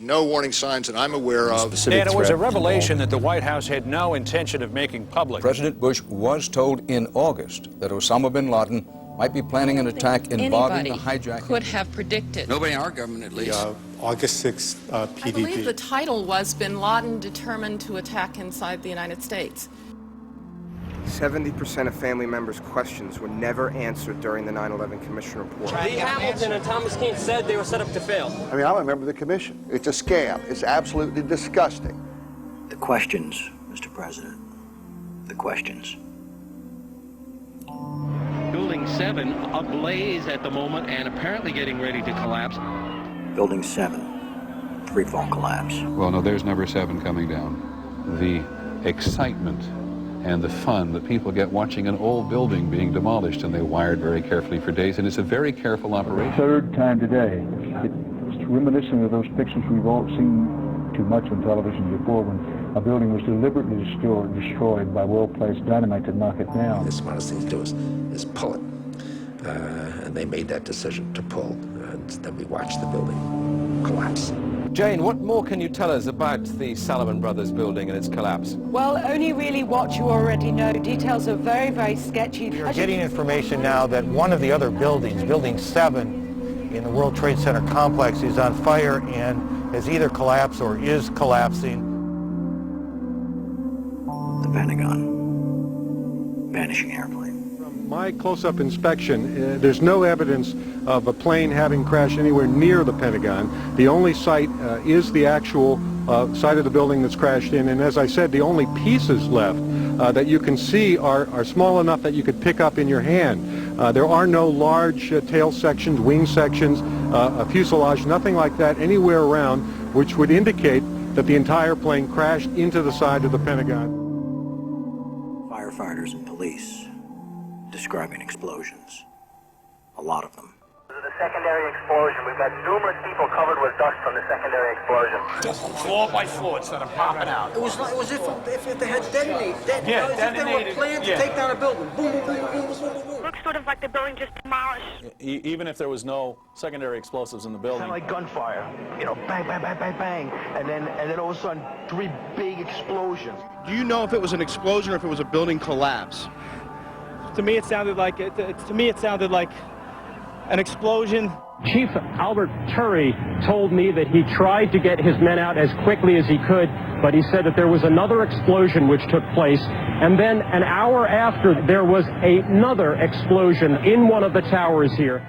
No warning signs that I'm aware of. And it was a revelation that the White House had no intention of making public. President Bush was told in August that Osama bin Laden might be planning an attack involving the hijacking. Could have predicted. Nobody in our government, at least. August 6th PDP. I believe the title was Bin Laden Determined to Attack Inside the United States. 70% of family members' questions were never answered during the 9/11 Commission report. Lee Hamilton and Thomas Keane said they were set up to fail. I mean, I'm a member of the commission. It's a scam. It's absolutely disgusting. The questions, Mr. President. The questions. Building 7 ablaze at the moment and apparently getting ready to collapse. Building 7, free-fall collapse. Well, no, there's number 7 coming down. The excitement and the fun that people get watching an old building being demolished, and they wired very carefully for days, and it's a very careful operation. Third time today. It's reminiscent of those pictures we've all seen too much on television before, when a building was deliberately destroyed by well-placed dynamite to knock it down. The smartest thing to do is pull it. And they made that decision to pull, and then we watched the building collapse. Jane, what more can you tell us about the Salomon Brothers building and its collapse? Well, only really what you already know. Details are very, very sketchy. We're getting information now that one of the other buildings, Building 7 in the World Trade Center complex, is on fire and has either collapsed or is collapsing. The Pentagon. Vanishing airplane. From my close-up inspection, there's no evidence of a plane having crashed anywhere near the Pentagon. The only site is the actual site of the building that's crashed in, and as I said, the only pieces left that you can see are small enough that you could pick up in your hand. There are no large tail sections, wing sections, a fuselage, nothing like that anywhere around, which would indicate that the entire plane crashed into the side of the Pentagon. Firefighters and police describing explosions. A lot of them. The secondary explosion. We've got numerous people covered with dust from the secondary explosion. Just floor by floor instead of popping out. It was if they had detonated. Yeah, if they were planned to take down a building. Boom, boom, boom, boom, boom, boom, boom. Looks sort of like the building just demolished. Even if there was no secondary explosives in the building. Kind of like gunfire. You know, bang, bang, bang, bang, bang. And then all of a sudden, 3 big explosions. Do you know if it was an explosion or if it was a building collapse? To me, it sounded like an explosion. Chief Albert Turry told me that he tried to get his men out as quickly as he could, but he said that there was another explosion which took place, and then an hour after there was another explosion in one of the towers here.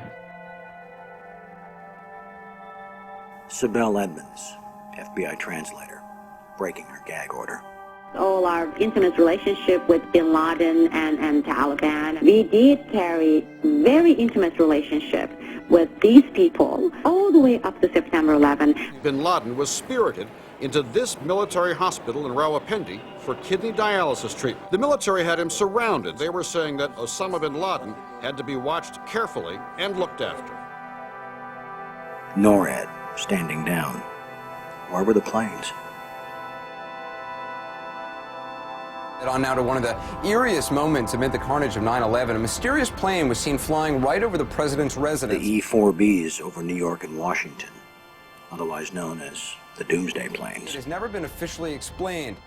Sibel Edmonds, FBI translator, breaking her gag order. All our intimate relationship with bin Laden and Taliban. We did carry very intimate relationship with these people all the way up to September 11. Bin Laden was spirited into this military hospital in Rawalpindi for kidney dialysis treatment. The military had him surrounded. They were saying that Osama bin Laden had to be watched carefully and looked after. NORAD standing down. Where were the planes? On now to one of the eeriest moments amid the carnage of 9/11. A mysterious plane was seen flying right over the president's residence. The E-4Bs over New York and Washington, otherwise known as the Doomsday Planes. It has never been officially explained.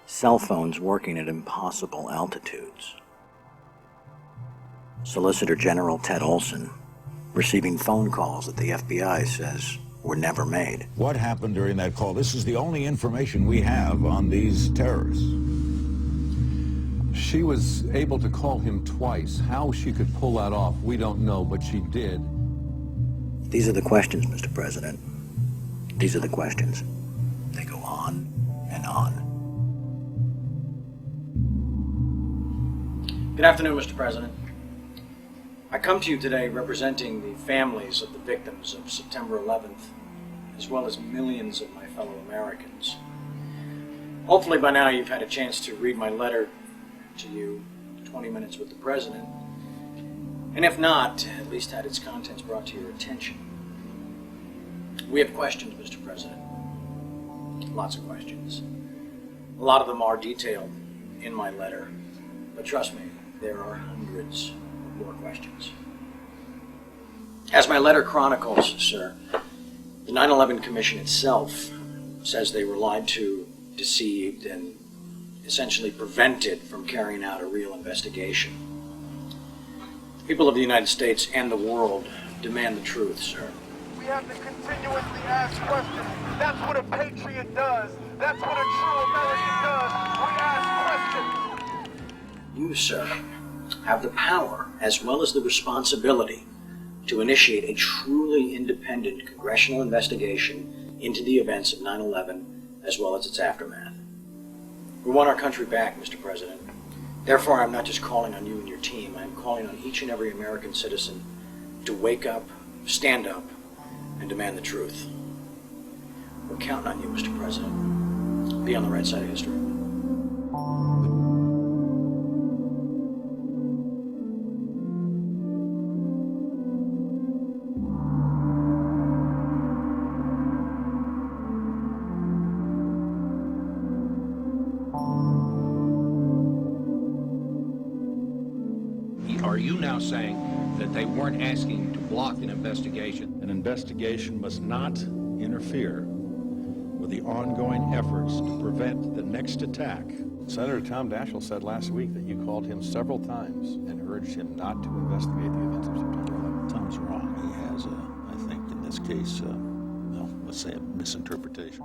Cell phones working at impossible altitudes. Solicitor General Ted Olson receiving phone calls that the FBI says were never made. What happened during that call? This is the only information we have on these terrorists. She was able to call him twice. How she could pull that off, we don't know, but she did. These are the questions, Mr. President. These are the questions. They go on and on. Good afternoon, Mr. President. I come to you today representing the families of the victims of September 11th, as well as millions of my fellow Americans. Hopefully by now you've had a chance to read my letter to you, 20 Minutes with the President, and if not, at least had its contents brought to your attention. We have questions, Mr. President. Lots of questions. A lot of them are detailed in my letter, but trust me, there are hundreds more questions. As my letter chronicles, sir, The 9/11 Commission itself says they were lied to, deceived, and essentially prevented from carrying out a real investigation. The people of the United States and the world demand the truth, sir. We have to continuously ask questions. That's what a patriot does. That's what a true American does. We ask questions. You, sir, have the power as well as the responsibility to initiate a truly independent congressional investigation into the events of 9/11 as well as its aftermath. We want our country back, Mr. President. Therefore, I'm not just calling on you and your team. I'm calling on each and every American citizen to wake up, stand up, and demand the truth. We're counting on you, Mr. President. Be on the right side of history. Are you now saying that they weren't asking to block an investigation? An investigation must not interfere with the ongoing efforts to prevent the next attack. Senator Tom Daschle said last week that you called him several times and urged him not to investigate the events of September 11th. Tom's wrong. He has, I think, in this case, let's say a misinterpretation.